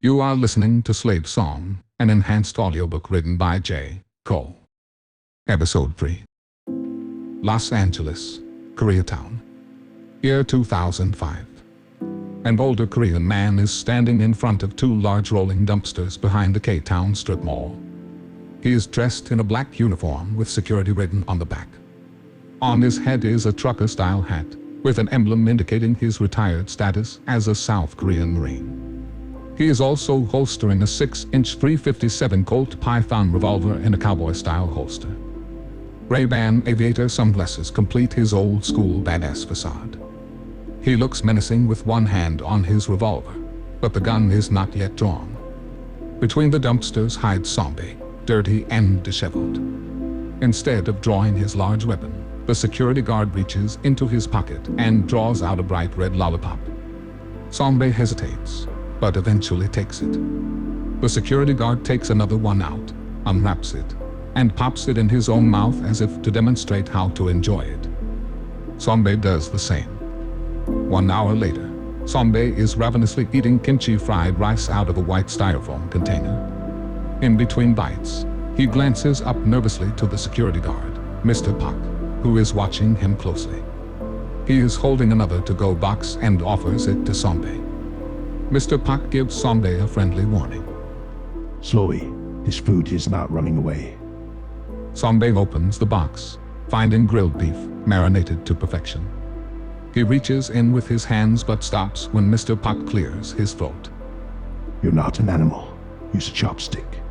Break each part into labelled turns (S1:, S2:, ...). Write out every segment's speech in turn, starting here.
S1: You are listening to Slave Song, an enhanced audiobook written by Jay Koh. Episode 3. Los Angeles, Koreatown. Year 2005. An older Korean man is standing in front of two large rolling dumpsters behind the K-Town strip mall. He is dressed in a black uniform with security written on the back. On his head is a trucker-style hat, with an emblem indicating his retired status as a South Korean Marine. He is also holstering a 6-inch .357 Colt Python revolver in a cowboy-style holster. Ray-Ban aviator sunglasses complete his old-school badass facade. He looks menacing with one hand on his revolver, but the gun is not yet drawn. Between the dumpsters hides Zombie, dirty and disheveled. Instead of drawing his large weapon, the security guard reaches into his pocket and draws out a bright red lollipop. Zombie hesitates, but eventually takes it. The security guard takes another one out, unwraps it, and pops it in his own mouth as if to demonstrate how to enjoy it. Zombie does the same. 1 hour later, Zombie is ravenously eating kimchi fried rice out of a white styrofoam container. In between bites, he glances up nervously to the security guard, Mr. Park, who is watching him closely. He is holding another to-go box and offers it to Zombie. Mr. Park gives Zombie a friendly warning.
S2: Slowly, his food is not running away.
S1: Zombie opens the box, finding grilled beef, marinated to perfection. He reaches in with his hands but stops when Mr. Park clears his throat.
S2: You're not an animal. Use a chopstick.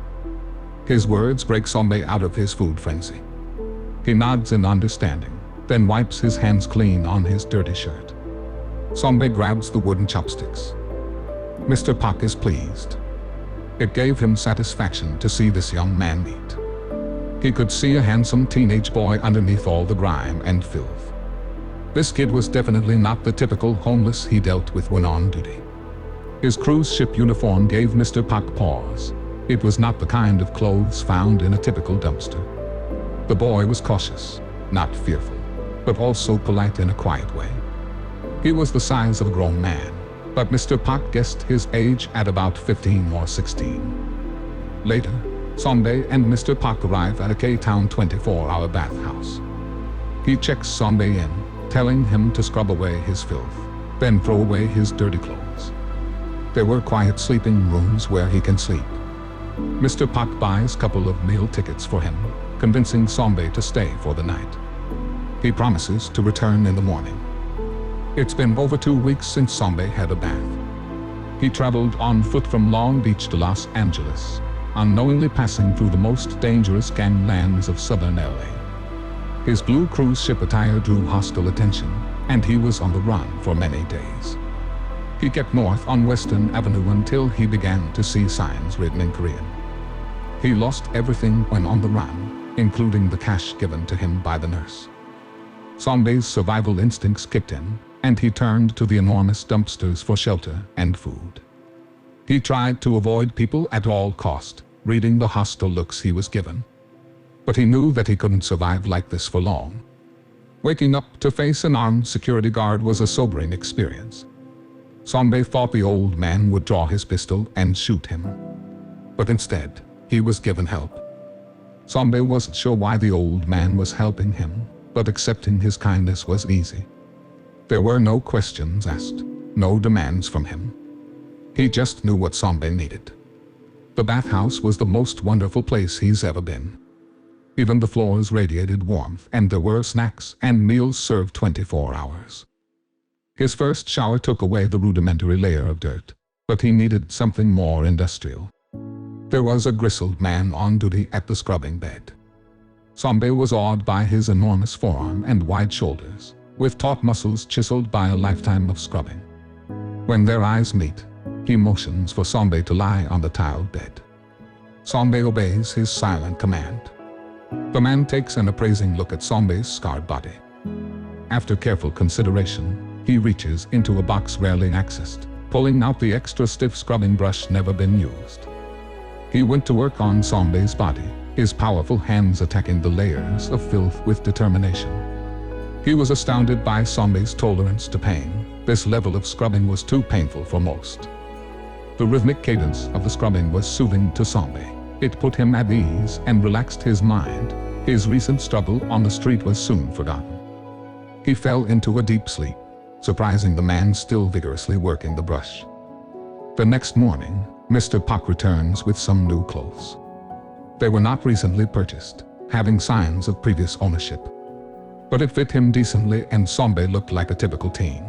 S1: His words break Zombie out of his food frenzy. He nods in understanding, then wipes his hands clean on his dirty shirt. Zombie grabs the wooden chopsticks. Mr. Park is pleased. It gave him satisfaction to see this young man eat. He could see a handsome teenage boy underneath all the grime and filth. This kid was definitely not the typical homeless he dealt with when on duty. His cruise ship uniform gave Mr. Park pause. It was not the kind of clothes found in a typical dumpster. The boy was cautious, not fearful, but also polite in a quiet way. He was the size of a grown man, but Mr. Park guessed his age at about 15 or 16. Later, Zombie and Mr. Park arrive at a K-Town 24-hour bathhouse. He checks Zombie in, telling him to scrub away his filth, then throw away his dirty clothes. There were quiet sleeping rooms where he can sleep. Mr. Park buys a couple of meal tickets for him, convincing Zombie to stay for the night. He promises to return in the morning. It's been over 2 weeks since Zombie had a bath. He traveled on foot from Long Beach to Los Angeles, unknowingly passing through the most dangerous ganglands of southern LA. His blue cruise ship attire drew hostile attention, and he was on the run for many days. He kept north on Western Avenue until he began to see signs written in Korean. He lost everything when on the run, including the cash given to him by the nurse. Zombie's survival instincts kicked in, and he turned to the enormous dumpsters for shelter and food. He tried to avoid people at all cost, reading the hostile looks he was given. But he knew that he couldn't survive like this for long. Waking up to face an armed security guard was a sobering experience. Zombie thought the old man would draw his pistol and shoot him. But instead, he was given help. Zombie wasn't sure why the old man was helping him, but accepting his kindness was easy. There were no questions asked, no demands from him. He just knew what Zombie needed. The bathhouse was the most wonderful place he's ever been. Even the floors radiated warmth, and there were snacks and meals served 24 hours. His first shower took away the rudimentary layer of dirt, but he needed something more industrial. There was a grizzled man on duty at the scrubbing bed. Zombie was awed by his enormous forearm and wide shoulders, with taut muscles chiseled by a lifetime of scrubbing. When their eyes meet, he motions for Zombie to lie on the tiled bed. Zombie obeys his silent command. The man takes an appraising look at Zombie's scarred body. After careful consideration, he reaches into a box rarely accessed, pulling out the extra stiff scrubbing brush never been used. He went to work on Zombie's body, his powerful hands attacking the layers of filth with determination. He was astounded by Zombie's tolerance to pain. This level of scrubbing was too painful for most. The rhythmic cadence of the scrubbing was soothing to Sombe. It put him at ease and relaxed his mind. His recent struggle on the street was soon forgotten. He fell into a deep sleep, surprising the man still vigorously working the brush. The next morning, Mr. Pak returns with some new clothes. They were not recently purchased, having signs of previous ownership. But it fit him decently and Sombe looked like a typical teen.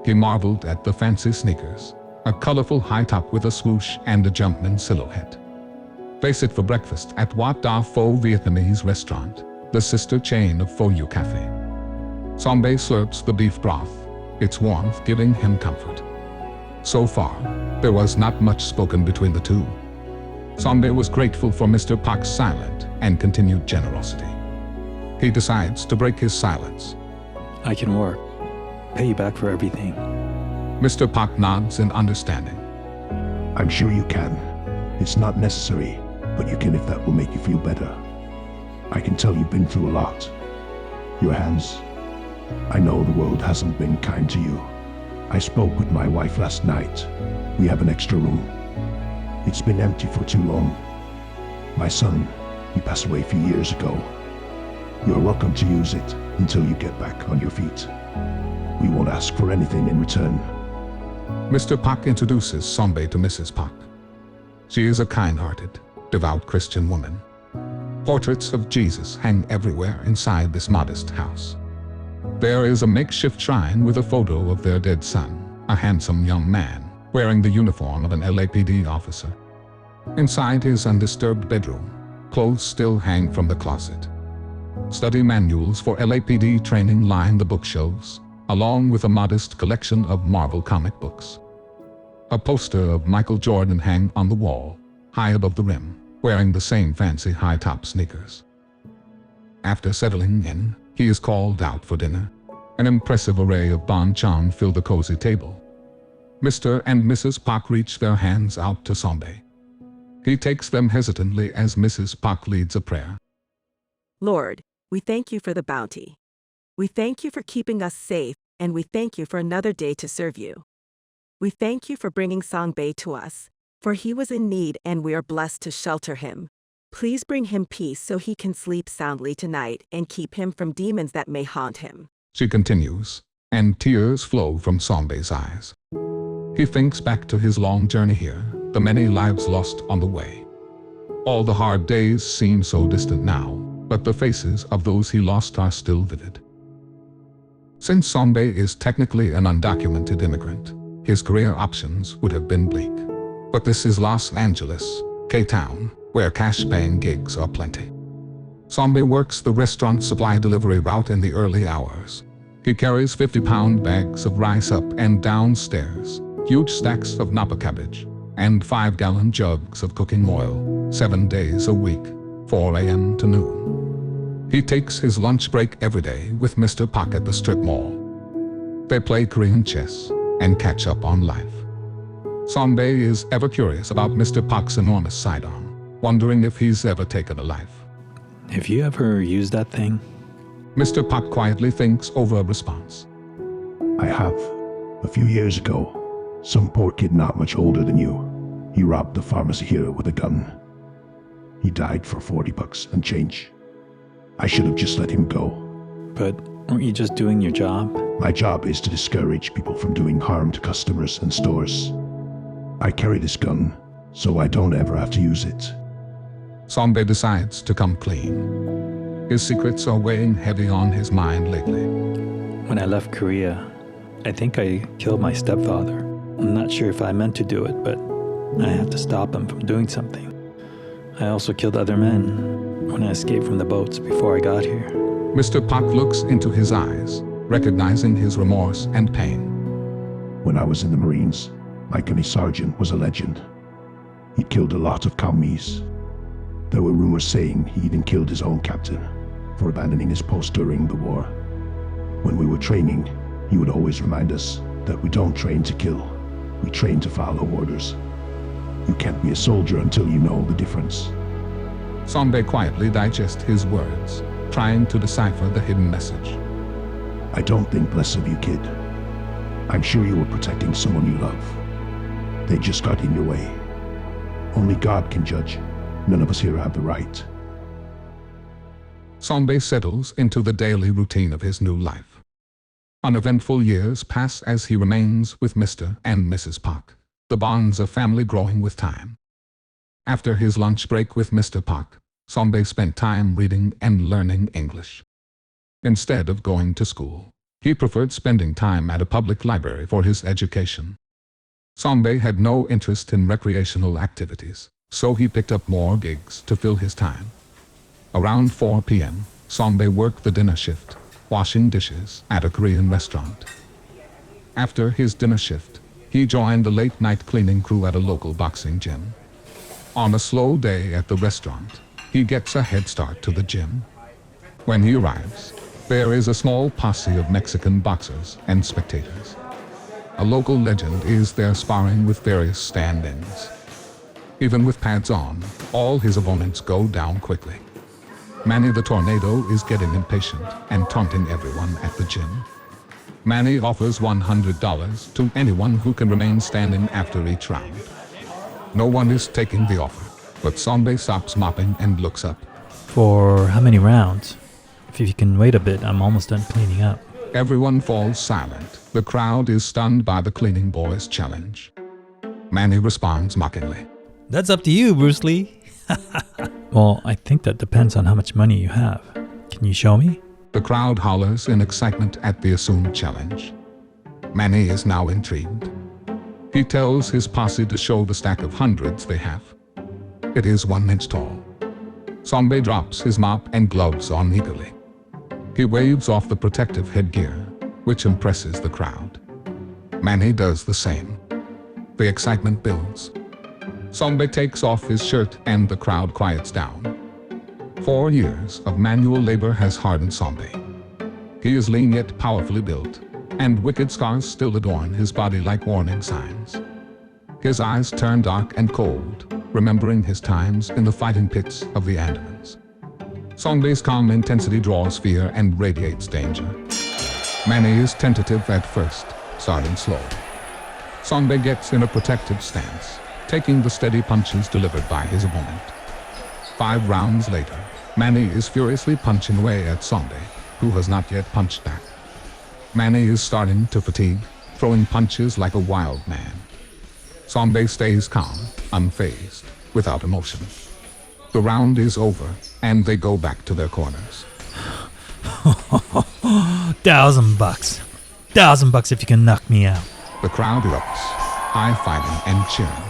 S1: He marveled at the fancy sneakers, a colorful high top with a swoosh and a Jumpman silhouette. They sit for breakfast at Wat Da Pho Vietnamese restaurant, the sister chain of Pho Yu Cafe. Sombe slurps the beef broth, its warmth giving him comfort. So far, there was not much spoken between the two. Sombe was grateful for Mr. Pak's silent and continued generosity. He decides to break his silence.
S3: I can work. Pay you back for everything.
S1: Mr. Pak nods in understanding.
S2: I'm sure you can. It's not necessary, but you can if that will make you feel better. I can tell you've been through a lot. Your hands. I know the world hasn't been kind to you. I spoke with my wife last night. We have an extra room. It's been empty for too long. My son, he passed away a few years ago. You're welcome to use it until you get back on your feet. We won't ask for anything in return.
S1: Mr. Pak introduces Sombe to Mrs. Pak. She is a kind-hearted, devout Christian woman. Portraits of Jesus hang everywhere inside this modest house. There is a makeshift shrine with a photo of their dead son, a handsome young man, wearing the uniform of an LAPD officer. Inside his undisturbed bedroom, clothes still hang from the closet. Study manuals for LAPD training line the bookshelves, along with a modest collection of Marvel comic books. A poster of Michael Jordan hangs on the wall, high above the rim, wearing the same fancy high-top sneakers. After settling in, he is called out for dinner. An impressive array of banchan fill the cozy table. Mr. and Mrs. Pak reach their hands out to Sombe. He takes them hesitantly as Mrs. Pak leads a prayer.
S4: Lord, we thank you for the bounty. We thank you for keeping us safe, and we thank you for another day to serve you. We thank you for bringing Sombe to us, for he was in need and we are blessed to shelter him. Please bring him peace so he can sleep soundly tonight and keep him from demons that may haunt him.
S1: She continues, and tears flow from Sombe's eyes. He thinks back to his long journey here, the many lives lost on the way. All the hard days seem so distant now, but the faces of those he lost are still vivid. Since Sombe is technically an undocumented immigrant, his career options would have been bleak. But this is Los Angeles, K-Town, where cash-paying gigs are plenty. Sombe works the restaurant supply delivery route in the early hours. He carries 50-pound bags of rice up and down stairs, huge stacks of napa cabbage, and 5-gallon jugs of cooking oil, 7 days a week, 4 a.m. to noon. He takes his lunch break every day with Mr. Pak at the strip mall. They play Korean chess and catch up on life. Sombe is ever curious about Mr. Pak's enormous sidearm, wondering if he's ever taken a life.
S3: Have you ever used that thing?
S1: Mr. Pak quietly thinks over a response.
S2: I have. A few years ago, some poor kid not much older than you. He robbed the pharmacy here with a gun. He died for $40 and change. I should have just let him go.
S3: But weren't you just doing your job?
S2: My job is to discourage people from doing harm to customers and stores. I carry this gun, so I don't ever have to use it.
S1: Sombe decides to come clean. His secrets are weighing heavy on his mind lately.
S3: When I left Korea, I think I killed my stepfather. I'm not sure if I meant to do it, but I had to stop him from doing something. I also killed other men when I escaped from the boats before I got here.
S1: Mr. Pak looks into his eyes, recognizing his remorse and pain.
S2: When I was in the Marines, my gunny sergeant was a legend. He killed a lot of commies. There were rumors saying he even killed his own captain for abandoning his post during the war. When we were training, he would always remind us that we don't train to kill, we train to follow orders. You can't be a soldier until you know the difference.
S1: Sombe quietly digests his words, trying to decipher the hidden message.
S2: I don't think less of you, kid. I'm sure you were protecting someone you love. They just got in your way. Only God can judge. None of us here have the right.
S1: Songbei settles into the daily routine of his new life. Uneventful years pass as he remains with Mr. and Mrs. Park, the bonds of family growing with time. After his lunch break with Mr. Park, Songbei spent time reading and learning English. Instead of going to school, he preferred spending time at a public library for his education. Songbei had no interest in recreational activities, so he picked up more gigs to fill his time. Around 4 p.m., Songbei worked the dinner shift, washing dishes at a Korean restaurant. After his dinner shift, he joined the late-night cleaning crew at a local boxing gym. On a slow day at the restaurant, he gets a head start to the gym. When he arrives, there is a small posse of Mexican boxers and spectators. A local legend is there sparring with various stand-ins. Even with pads on, all his opponents go down quickly. Manny the Tornado is getting impatient and taunting everyone at the gym. Manny offers $100 to anyone who can remain standing after each round. No one is taking the offer, but Songbei stops mopping and looks up.
S3: For how many rounds? If you can wait a bit, I'm almost done cleaning up.
S1: Everyone falls silent. The crowd is stunned by the cleaning boy's challenge. Manny responds mockingly.
S3: That's up to you, Bruce Lee. Well, I think that depends on how much money you have. Can you show me?
S1: The crowd hollers in excitement at the assumed challenge. Manny is now intrigued. He tells his posse to show the stack of hundreds they have. It is 1 inch tall. Songbei drops his mop and gloves on eagerly. He waves off the protective headgear, which impresses the crowd. Manny does the same. The excitement builds. Songbei takes off his shirt and the crowd quiets down. 4 years of manual labor has hardened Songbei. He is lean yet powerfully built, and wicked scars still adorn his body like warning signs. His eyes turn dark and cold, remembering his times in the fighting pits of the Andamans. Songbei's calm intensity draws fear and radiates danger. Manny is tentative at first, starting slow. Songbei gets in a protective stance, taking the steady punches delivered by his opponent. 5 rounds later, Manny is furiously punching away at Songbei, who has not yet punched back. Manny is starting to fatigue, throwing punches like a wild man. Songbei stays calm, unfazed, without emotion. The round is over, and they go back to their corners.
S3: $1,000. $1,000 if you can knock me out.
S1: The crowd erupts, high-fiving and cheering.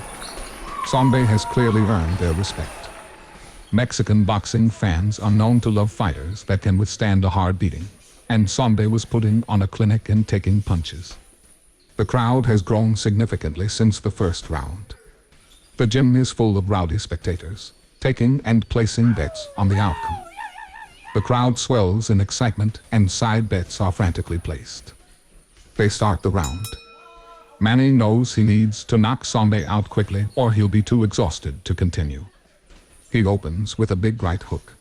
S1: Songbei has clearly earned their respect. Mexican boxing fans are known to love fighters that can withstand a hard beating, and Songbei was putting on a clinic and taking punches. The crowd has grown significantly since the first round. The gym is full of rowdy spectators, taking and placing bets on the outcome. The crowd swells in excitement and side bets are frantically placed. They start the round. Manny knows he needs to knock Songbei out quickly or he'll be too exhausted to continue. He opens with a big right hook.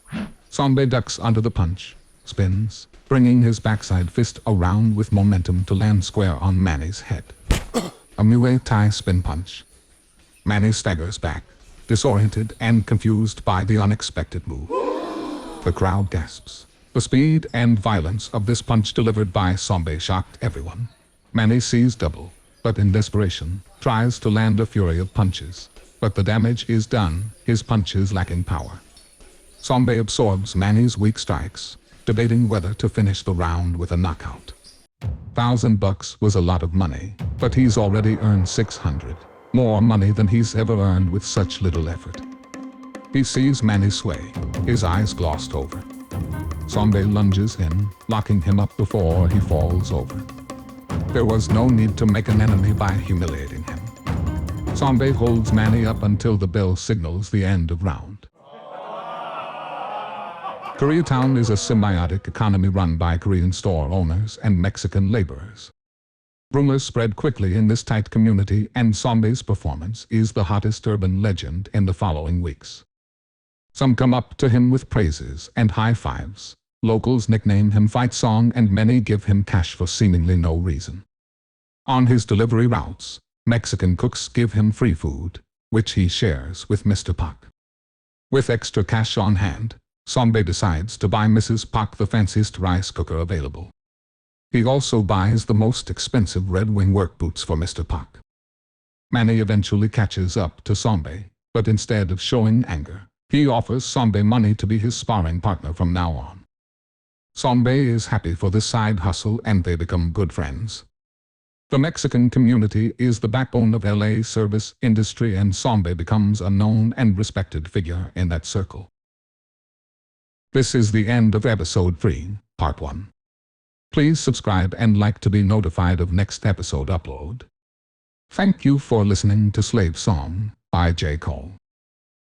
S1: Songbei ducks under the punch, spins, bringing his backside fist around with momentum to land square on Manny's head. A Muay Thai spin punch. Manny staggers back, disoriented and confused by the unexpected move. The crowd gasps. The speed and violence of this punch delivered by Songbei shocked everyone. Manny sees double, but in desperation, tries to land a fury of punches. But the damage is done, his punches lacking power. Songbei absorbs Manny's weak strikes, debating whether to finish the round with a knockout. $1,000 was a lot of money, but he's already earned $600, more money than he's ever earned with such little effort. He sees Manny sway, his eyes glossed over. Songbei lunges in, locking him up before he falls over. There was no need to make an enemy by humiliating him. Songbei holds Manny up until the bell signals the end of round. Koreatown is a symbiotic economy run by Korean store owners and Mexican laborers. Rumors spread quickly in this tight community, and Songbei's performance is the hottest urban legend in the following weeks. Some come up to him with praises and high fives. Locals nickname him Fight Song, and many give him cash for seemingly no reason. On his delivery routes, Mexican cooks give him free food, which he shares with Mr. Pak. With extra cash on hand, Sombe decides to buy Mrs. Pak the fanciest rice cooker available. He also buys the most expensive Red Wing work boots for Mr. Pak. Manny eventually catches up to Sombe, but instead of showing anger, he offers Sombe money to be his sparring partner from now on. Sombe is happy for this side hustle and they become good friends. The Mexican community is the backbone of LA's service industry and Sombe becomes a known and respected figure in that circle. This is the end of episode 3, part 1. Please subscribe and like to be notified of next episode upload. Thank you for listening to Slave Song by Jay Koh.